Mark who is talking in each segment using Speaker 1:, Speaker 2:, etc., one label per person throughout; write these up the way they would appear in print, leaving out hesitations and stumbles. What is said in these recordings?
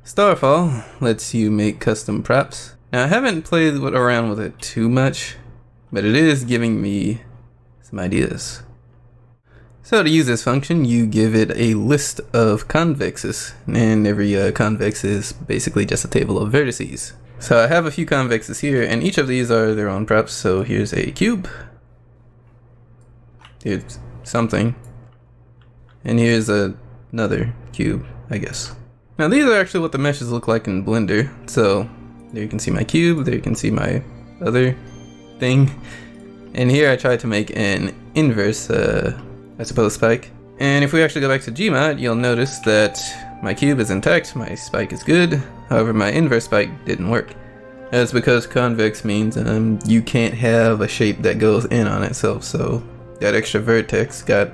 Speaker 1: Starfall lets you make custom props. Now I haven't played around with it too much, but it is giving me some ideas. So to use this function, you give it a list of convexes, and every convex is basically just a table of vertices. So I have a few convexes here, and each of these are their own props. So here's a cube, here's something, and here's another cube, I guess. Now these are actually what the meshes look like in Blender. So there you can see my cube, there you can see my other thing, and here I tried to make an inverse, I suppose, spike. And if we actually go back to GMOD, you'll notice that my cube is intact, my spike is good, however my inverse spike didn't work. That's because convex means you can't have a shape that goes in on itself, so that extra vertex got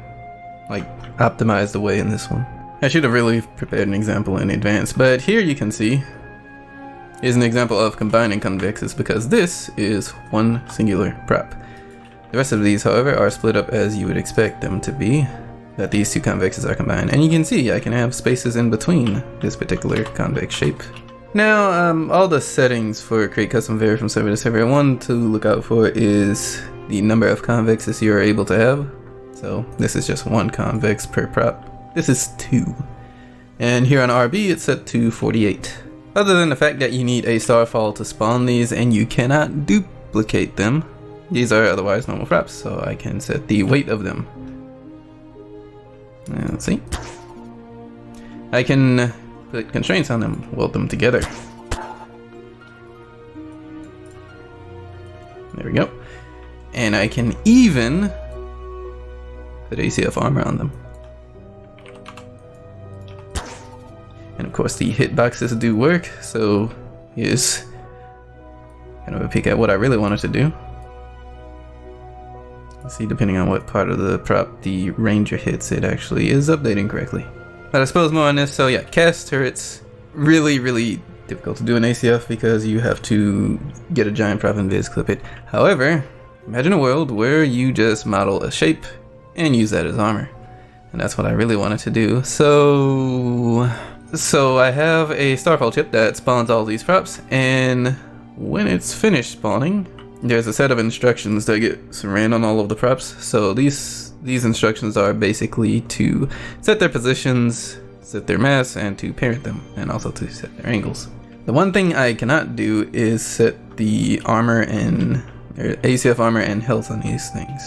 Speaker 1: like optimized away in this one. I should have really prepared an example in advance, but here you can see is an example of combining convexes, because this is one singular prop. The rest of these, however, are split up as you would expect them to be, that these two convexes are combined. And you can see I can have spaces in between this particular convex shape. Now, all the settings for create custom vary from server to server. One to look out for is the number of convexes you are able to have. So this is just one convex per prop. This is 2. And here on RB it's set to 48. Other than the fact that you need a starfall to spawn these and you cannot duplicate them, these are otherwise normal props, so I can set the weight of them. Let's see. I can put constraints on them, weld them together. There we go. And I can even put ACF armor on them. And of course the hitboxes do work, so here's kind of a peek at what I really wanted to do. Let's see, depending on what part of the prop the ranger hits, it actually is updating correctly. But I suppose more on this. So yeah, cast turrets, really difficult to do in ACF because you have to get a giant prop and viz clip it. However, imagine a world where you just model a shape and use that as armor. And that's what I really wanted to do. So I have a starfall chip that spawns all these props, and when it's finished spawning, there's a set of instructions that get ran on all of the props. So these instructions are basically to set their positions, set their mass, and to parent them, and also to set their angles. The one thing I cannot do is set the armor and ACF armor and health on these things.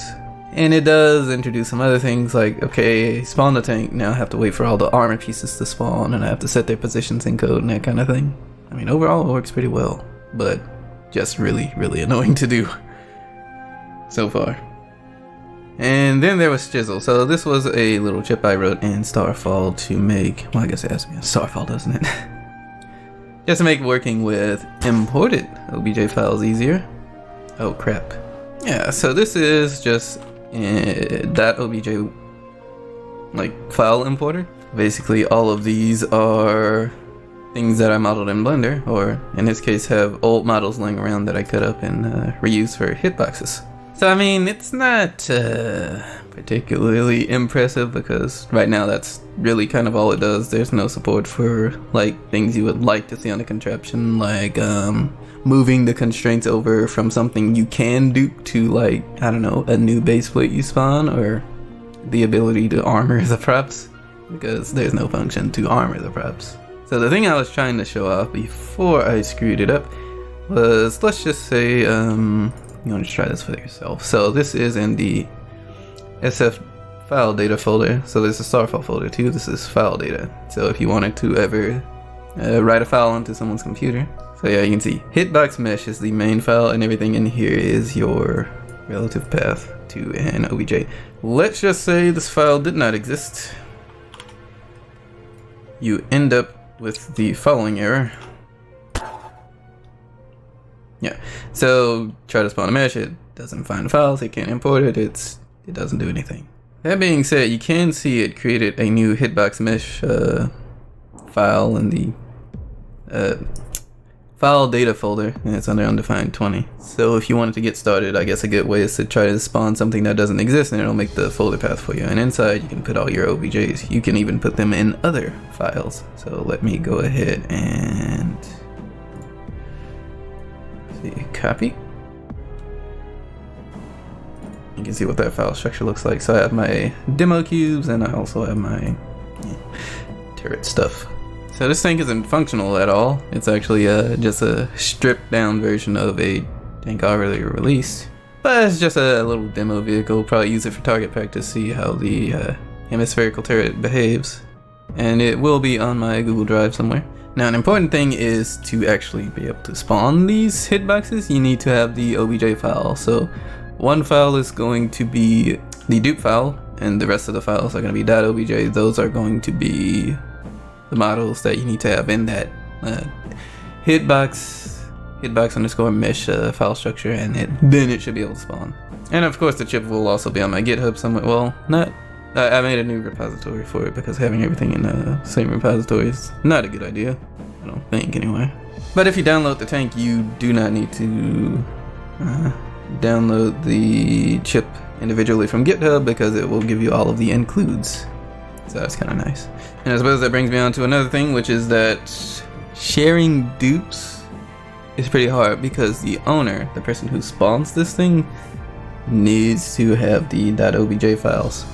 Speaker 1: And it does introduce some other things like, okay, spawn the tank, now I have to wait for all the armor pieces to spawn, and I have to set their positions in code and that kind of thing. I mean, overall it works pretty well, but just really annoying to do so far. And then there was Chisel. So this was a little chip I wrote in Starfall to make, well, I guess it has to be a Starfall, doesn't it? Just to make working with imported OBJ files easier. Oh crap. Yeah, so this is just .obj like file importer. Basically all of these are things that I modeled in Blender, or in this case have old models laying around that I cut up and reuse for hitboxes. So I mean, it's not particularly impressive because right now that's really kind of all it does. There's no support for like things you would like to see on the contraption, like moving the constraints over from something you can dupe to, like, I don't know, a new baseplate you spawn, or the ability to armor the props, because there's no function to armor the props. So the thing I was trying to show off before I screwed it up was, let's just say, you want to try this for yourself. So this is in the SF file data folder. So there's a Starfall folder too. This is file data. So if you wanted to ever write a file onto someone's computer. So yeah, you can see hitbox mesh is the main file, and everything in here is your relative path to an OBJ. Let's just say this file did not exist. You end up with the following error. Yeah, so try to spawn a mesh, it doesn't find the files, it can't import it, it doesn't do anything. That being said, you can see it created a new hitbox mesh file in the file data folder, and it's under undefined 20. So if you wanted to get started, I guess a good way is to try to spawn something that doesn't exist, and it'll make the folder path for you. And inside you can put all your OBJs. You can even put them in other files. So let me go ahead and see, copy. You can see what that file structure looks like. So I have my demo cubes, and I also have my turret stuff. So this tank isn't functional at all. It's actually just a stripped down version of a tank already released. But it's just a little demo vehicle. Probably use it for target practice, see how the hemispherical turret behaves. And it will be on my Google Drive somewhere. Now an important thing is to actually be able to spawn these hitboxes, you need to have the OBJ file. So one file is going to be the dupe file, and the rest of the files are going to be .obj. Those are going to be the models that you need to have in that hitbox underscore mesh file structure, and then it should be able to spawn. And of course the chip will also be on my GitHub somewhere. Well, I made a new repository for it because having everything in the same repository is not a good idea, I don't think anyway. But if you download the tank, you do not need to download the chip individually from GitHub because it will give you all of the includes. So that's kind of nice. And I suppose that brings me on to another thing, which is that sharing dupes is pretty hard because the owner, the person who spawns this thing, needs to have the .obj files.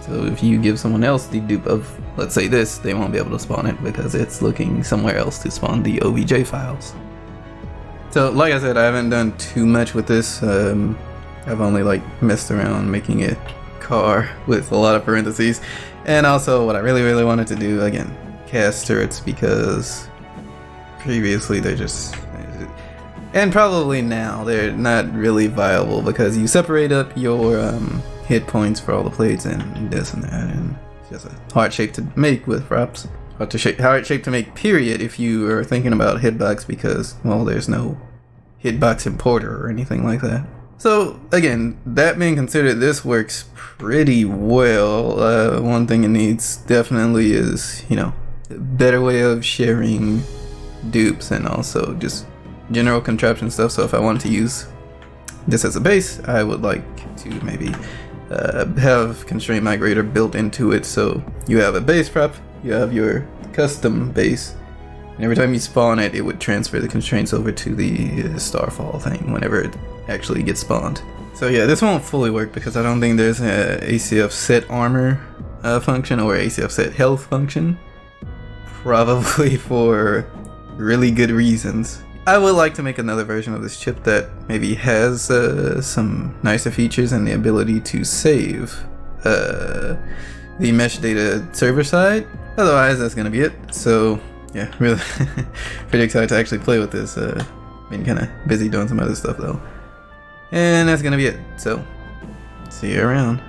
Speaker 1: So if you give someone else the dupe of, let's say this, they won't be able to spawn it because it's looking somewhere else to spawn the OBJ files. So like I said, I haven't done too much with this. I've only like messed around making it car with a lot of parentheses. And also what I really wanted to do, again, cast turrets, because previously they're just, and probably now they're not really viable because you separate up your hit points for all the plates and this and that, and it's just a hard shape to make with props. Hard shape to make, period, if you are thinking about hitbox, because, well, there's no hitbox importer or anything like that. So again, that being considered, this works pretty well. One thing it needs definitely is, you know, a better way of sharing dupes and also just general contraption stuff. So if I wanted to use this as a base, I would like to maybe have constraint migrator built into it. So you have a base prop, you have your custom base, and every time you spawn it, it would transfer the constraints over to the Starfall thing whenever it actually gets spawned. So yeah, this won't fully work because I don't think there's a ACF set armor function or ACF set health function. Probably for really good reasons. I would like to make another version of this chip that maybe has some nicer features and the ability to save the mesh data server side. Otherwise, that's gonna be it. So yeah, really pretty excited to actually play with this. Been kind of busy doing some other stuff though. And that's gonna be it. So see you around.